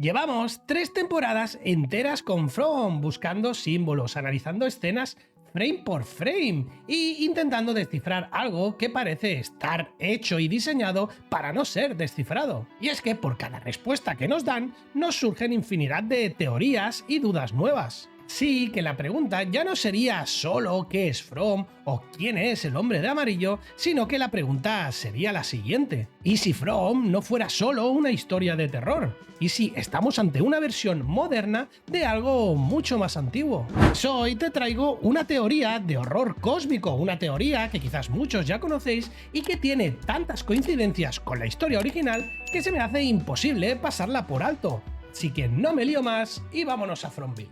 Llevamos 3 temporadas enteras con From, buscando símbolos, analizando escenas frame por frame y intentando descifrar algo que parece estar hecho y diseñado para no ser descifrado. Y es que por cada respuesta que nos dan, nos surgen infinidad de teorías y dudas nuevas. Sí, que la pregunta ya no sería solo qué es From o quién es el hombre de amarillo, sino que la pregunta sería la siguiente: ¿y si From no fuera solo una historia de terror? ¿Y si estamos ante una versión moderna de algo mucho más antiguo? Pues hoy te traigo una teoría de horror cósmico, una teoría que quizás muchos ya conocéis y que tiene tantas coincidencias con la historia original que se me hace imposible pasarla por alto. Así que no me lío más y vámonos a Fromville.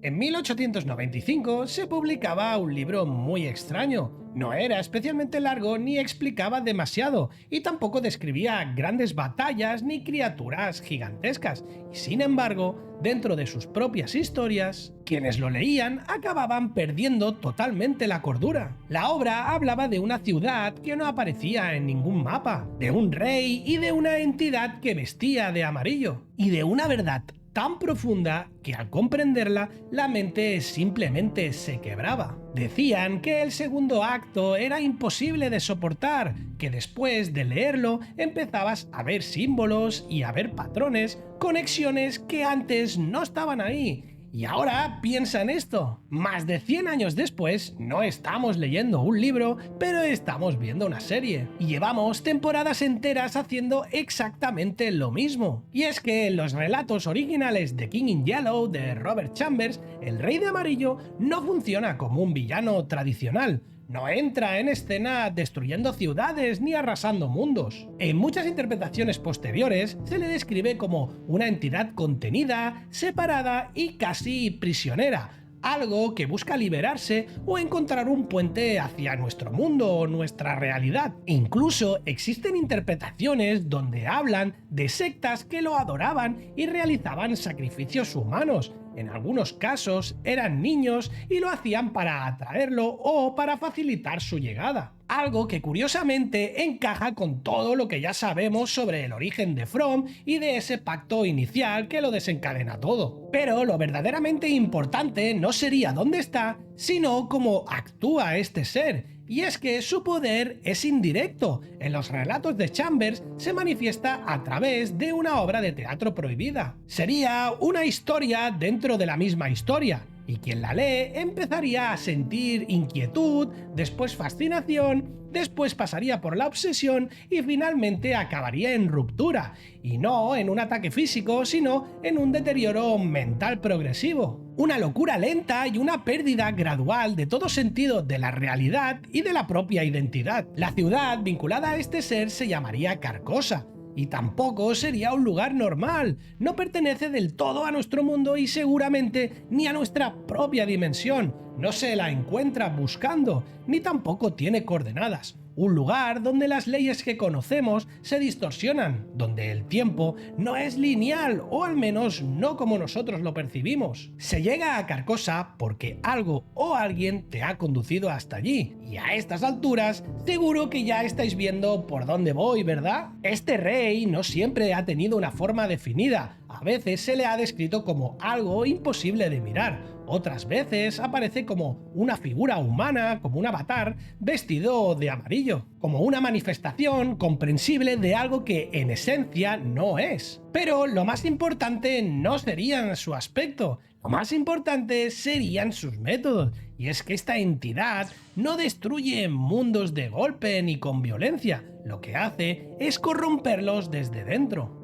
En 1895 se publicaba un libro muy extraño. No era especialmente largo ni explicaba demasiado, y tampoco describía grandes batallas ni criaturas gigantescas. Y sin embargo, dentro de sus propias historias, quienes lo leían acababan perdiendo totalmente la cordura. La obra hablaba de una ciudad que no aparecía en ningún mapa, de un rey y de una entidad que vestía de amarillo, y de una verdad tan profunda que al comprenderla la mente simplemente se quebraba. Decían que el segundo acto era imposible de soportar, que después de leerlo empezabas a ver símbolos y a ver patrones, conexiones que antes no estaban ahí. Y ahora piensa en esto, más de 100 años después no estamos leyendo un libro, pero estamos viendo una serie. Y llevamos temporadas enteras haciendo exactamente lo mismo. Y es que en los relatos originales de King in Yellow de Robert Chambers, el Rey de Amarillo no funciona como un villano tradicional. No entra en escena destruyendo ciudades ni arrasando mundos. En muchas interpretaciones posteriores se le describe como una entidad contenida, separada y casi prisionera, algo que busca liberarse o encontrar un puente hacia nuestro mundo o nuestra realidad. Incluso existen interpretaciones donde hablan de sectas que lo adoraban y realizaban sacrificios humanos. En algunos casos eran niños y lo hacían para atraerlo o para facilitar su llegada. Algo que curiosamente encaja con todo lo que ya sabemos sobre el origen de From y de ese pacto inicial que lo desencadena todo. Pero lo verdaderamente importante no sería dónde está, sino cómo actúa este ser. Y es que su poder es indirecto. En los relatos de Chambers se manifiesta a través de una obra de teatro prohibida. Sería una historia dentro de la misma historia, y quien la lee empezaría a sentir inquietud, después fascinación, después pasaría por la obsesión y finalmente acabaría en ruptura, y no en un ataque físico, sino en un deterioro mental progresivo. Una locura lenta y una pérdida gradual de todo sentido de la realidad y de la propia identidad. La ciudad vinculada a este ser se llamaría Carcosa, y tampoco sería un lugar normal. No pertenece del todo a nuestro mundo y seguramente ni a nuestra propia dimensión. No se la encuentra buscando, ni tampoco tiene coordenadas. Un lugar donde las leyes que conocemos se distorsionan, donde el tiempo no es lineal, o al menos no como nosotros lo percibimos. Se llega a Carcosa porque algo o alguien te ha conducido hasta allí, y a estas alturas seguro que ya estáis viendo por dónde voy, ¿verdad? Este rey no siempre ha tenido una forma definida. A veces se le ha descrito como algo imposible de mirar. Otras veces aparece como una figura humana, como un avatar, vestido de amarillo, como una manifestación comprensible de algo que en esencia no es. Pero lo más importante no sería su aspecto, lo más importante serían sus métodos, y es que esta entidad no destruye mundos de golpe ni con violencia, lo que hace es corromperlos desde dentro.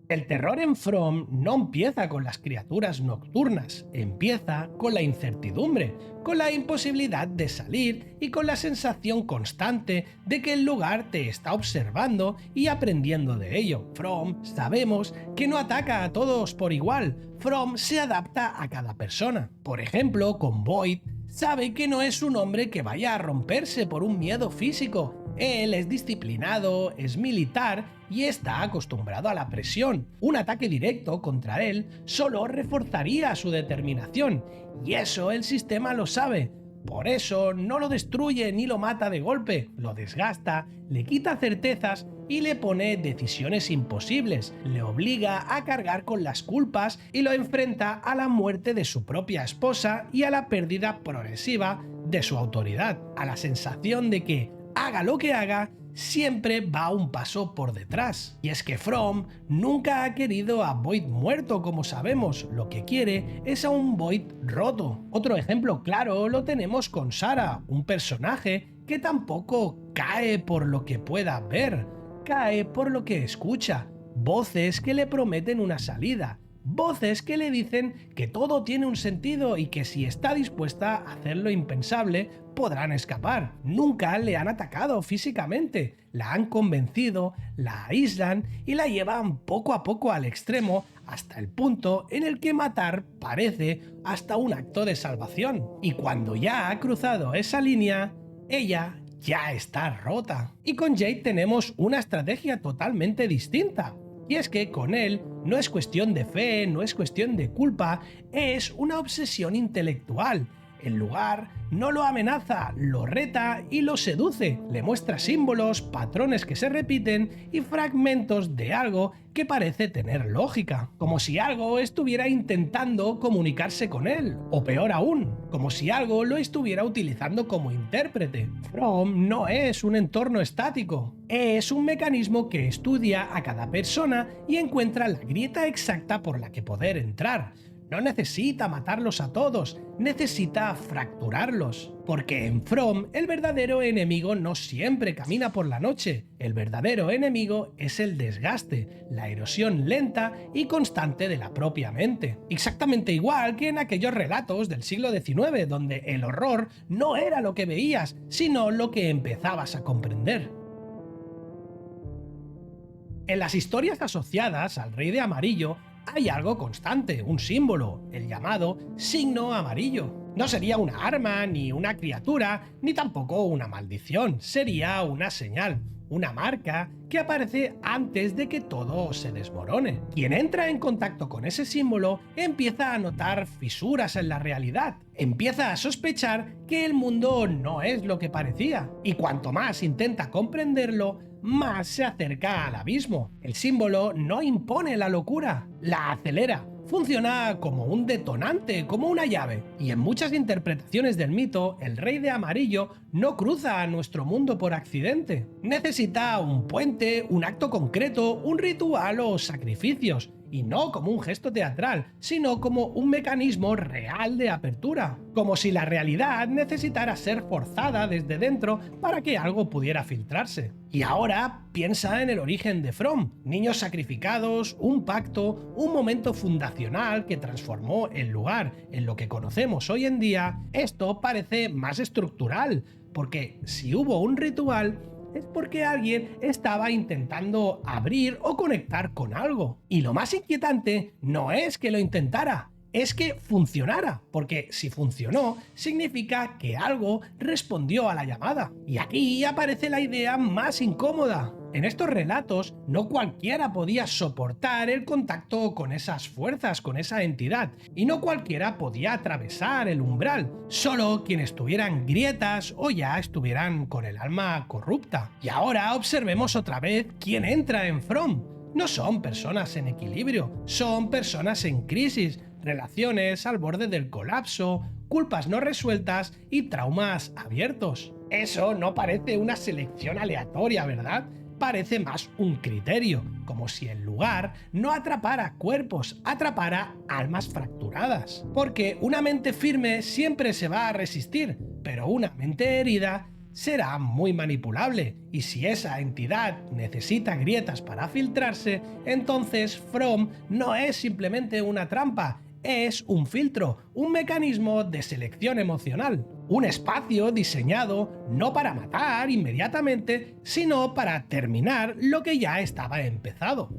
El terror en From no empieza con las criaturas nocturnas, empieza con la incertidumbre, con la imposibilidad de salir y con la sensación constante de que el lugar te está observando y aprendiendo de ello. From sabemos que no ataca a todos por igual, From se adapta a cada persona. Por ejemplo, con Boyd sabe que no es un hombre que vaya a romperse por un miedo físico. Él es disciplinado, es militar y está acostumbrado a la presión. Un ataque directo contra él solo reforzaría su determinación, y eso el sistema lo sabe. Por eso no lo destruye ni lo mata de golpe, lo desgasta, le quita certezas y le pone decisiones imposibles, le obliga a cargar con las culpas y lo enfrenta a la muerte de su propia esposa y a la pérdida progresiva de su autoridad, a la sensación de que, haga lo que haga, siempre va un paso por detrás. Y es que From nunca ha querido a Void muerto, como sabemos, lo que quiere es a un Void roto. Otro ejemplo claro lo tenemos con Sarah, un personaje que tampoco cae por lo que pueda ver, cae por lo que escucha, voces que le prometen una salida, voces que le dicen que todo tiene un sentido y que si está dispuesta a hacer lo impensable, podrán escapar. Nunca le han atacado físicamente, la han convencido, la aíslan y la llevan poco a poco al extremo hasta el punto en el que matar parece hasta un acto de salvación. Y cuando ya ha cruzado esa línea, ella ya está rota. Y con Jade tenemos una estrategia totalmente distinta. Y es que con él no es cuestión de fe, no es cuestión de culpa, es una obsesión intelectual. El lugar no lo amenaza, lo reta y lo seduce. Le muestra símbolos, patrones que se repiten y fragmentos de algo que parece tener lógica. Como si algo estuviera intentando comunicarse con él. O peor aún, como si algo lo estuviera utilizando como intérprete. From no es un entorno estático. Es un mecanismo que estudia a cada persona y encuentra la grieta exacta por la que poder entrar. No necesita matarlos a todos, necesita fracturarlos. Porque en From el verdadero enemigo no siempre camina por la noche. El verdadero enemigo es el desgaste, la erosión lenta y constante de la propia mente. Exactamente igual que en aquellos relatos del siglo XIX, donde el horror no era lo que veías, sino lo que empezabas a comprender. En las historias asociadas al Rey de Amarillo, hay algo constante, un símbolo, el llamado signo amarillo. No sería una arma, ni una criatura, ni tampoco una maldición, sería una señal, una marca que aparece antes de que todo se desmorone. Quien entra en contacto con ese símbolo empieza a notar fisuras en la realidad, empieza a sospechar que el mundo no es lo que parecía, y cuanto más intenta comprenderlo, más se acerca al abismo. El símbolo no impone la locura, la acelera. Funciona como un detonante, como una llave. Y en muchas interpretaciones del mito, el Rey de Amarillo no cruza a nuestro mundo por accidente. Necesita un puente, un acto concreto, un ritual o sacrificios. Y no como un gesto teatral, sino como un mecanismo real de apertura. Como si la realidad necesitara ser forzada desde dentro para que algo pudiera filtrarse. Y ahora piensa en el origen de From. Niños sacrificados, un pacto, un momento fundacional que transformó el lugar en lo que conocemos hoy en día. Esto parece más estructural, porque si hubo un ritual, es porque alguien estaba intentando abrir o conectar con algo. Y lo más inquietante no es que lo intentara, es que funcionara, porque si funcionó, significa que algo respondió a la llamada. Y aquí aparece la idea más incómoda. En estos relatos, no cualquiera podía soportar el contacto con esas fuerzas, con esa entidad, y no cualquiera podía atravesar el umbral, solo quienes tuvieran grietas o ya estuvieran con el alma corrupta. Y ahora observemos otra vez quién entra en From. No son personas en equilibrio, son personas en crisis, relaciones al borde del colapso, culpas no resueltas y traumas abiertos. Eso no parece una selección aleatoria, ¿verdad? Parece más un criterio, como si el lugar no atrapara cuerpos, atrapara almas fracturadas. Porque una mente firme siempre se va a resistir, pero una mente herida será muy manipulable, y si esa entidad necesita grietas para filtrarse, entonces From no es simplemente una trampa, es un filtro, un mecanismo de selección emocional. Un espacio diseñado no para matar inmediatamente, sino para terminar lo que ya estaba empezado.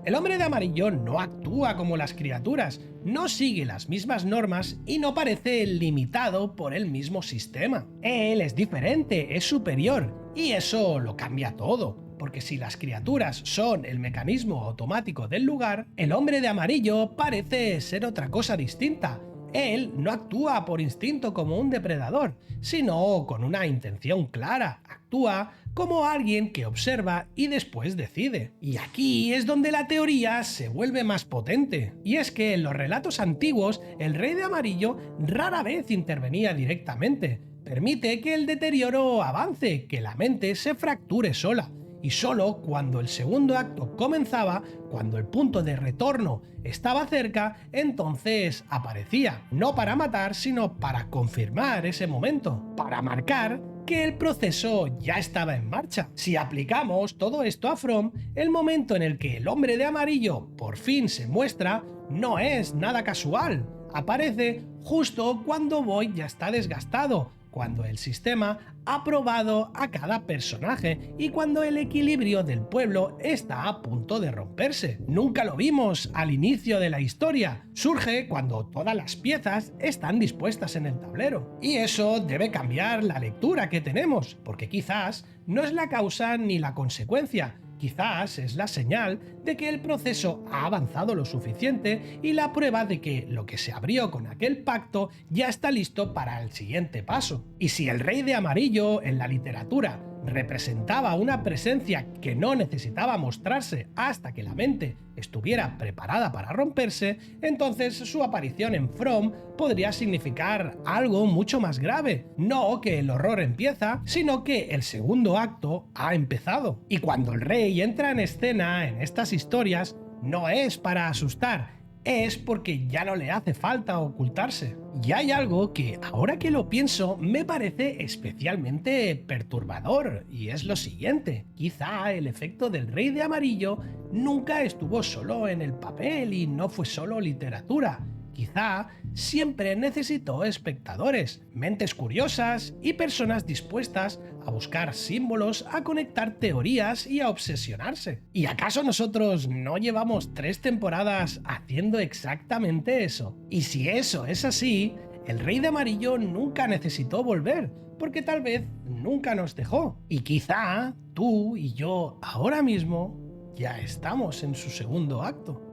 El hombre de amarillo no actúa como las criaturas, no sigue las mismas normas y no parece limitado por el mismo sistema. Él es diferente, es superior, y eso lo cambia todo. Porque si las criaturas son el mecanismo automático del lugar, el hombre de amarillo parece ser otra cosa distinta. Él no actúa por instinto como un depredador, sino con una intención clara. Actúa como alguien que observa y después decide. Y aquí es donde la teoría se vuelve más potente. Y es que en los relatos antiguos, el rey de amarillo rara vez intervenía directamente. Permite que el deterioro avance, que la mente se fracture sola. Y solo cuando el segundo acto comenzaba, cuando el punto de retorno estaba cerca, entonces aparecía, no para matar, sino para confirmar ese momento, para marcar que el proceso ya estaba en marcha. Si aplicamos todo esto a From, el momento en el que el hombre de amarillo por fin se muestra no es nada casual. Aparece justo cuando Void ya está desgastado, cuando el sistema ha probado a cada personaje y cuando el equilibrio del pueblo está a punto de romperse. Nunca lo vimos al inicio de la historia. Surge cuando todas las piezas están dispuestas en el tablero. Y eso debe cambiar la lectura que tenemos, porque quizás no es la causa ni la consecuencia. Quizás es la señal de que el proceso ha avanzado lo suficiente y la prueba de que lo que se abrió con aquel pacto ya está listo para el siguiente paso. Y si el rey de amarillo en la literatura representaba una presencia que no necesitaba mostrarse hasta que la mente estuviera preparada para romperse, entonces su aparición en From podría significar algo mucho más grave. No que el horror empieza, sino que el segundo acto ha empezado. Y cuando el rey entra en escena en estas historias, no es para asustar, es porque ya no le hace falta ocultarse. Y hay algo que, ahora que lo pienso, me parece especialmente perturbador, y es lo siguiente. Quizá el efecto del rey de amarillo nunca estuvo solo en el papel y no fue solo literatura. Quizá siempre necesitó espectadores, mentes curiosas y personas dispuestas a buscar símbolos, a conectar teorías y a obsesionarse. ¿Y acaso nosotros no llevamos 3 temporadas haciendo exactamente eso? Y si eso es así, el rey de amarillo nunca necesitó volver, porque tal vez nunca nos dejó. Y quizá tú y yo ahora mismo ya estamos en su segundo acto.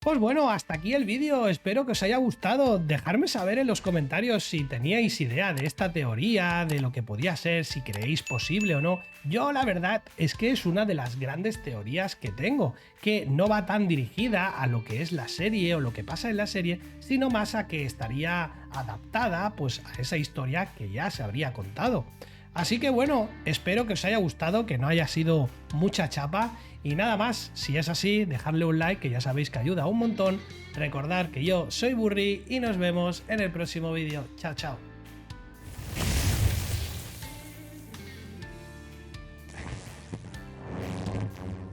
Pues bueno, hasta aquí el vídeo, espero que os haya gustado. Dejadme saber en los comentarios si teníais idea de esta teoría, de lo que podía ser, si creéis posible o no. Yo la verdad es que es una de las grandes teorías que tengo, que no va tan dirigida a lo que es la serie o lo que pasa en la serie, sino más a que estaría adaptada pues a esa historia que ya se habría contado. Así que bueno, espero que os haya gustado, que no haya sido mucha chapa. Y nada más, si es así, dejadle un like que ya sabéis que ayuda un montón. Recordad que yo soy Burri y nos vemos en el próximo vídeo. Chao, chao.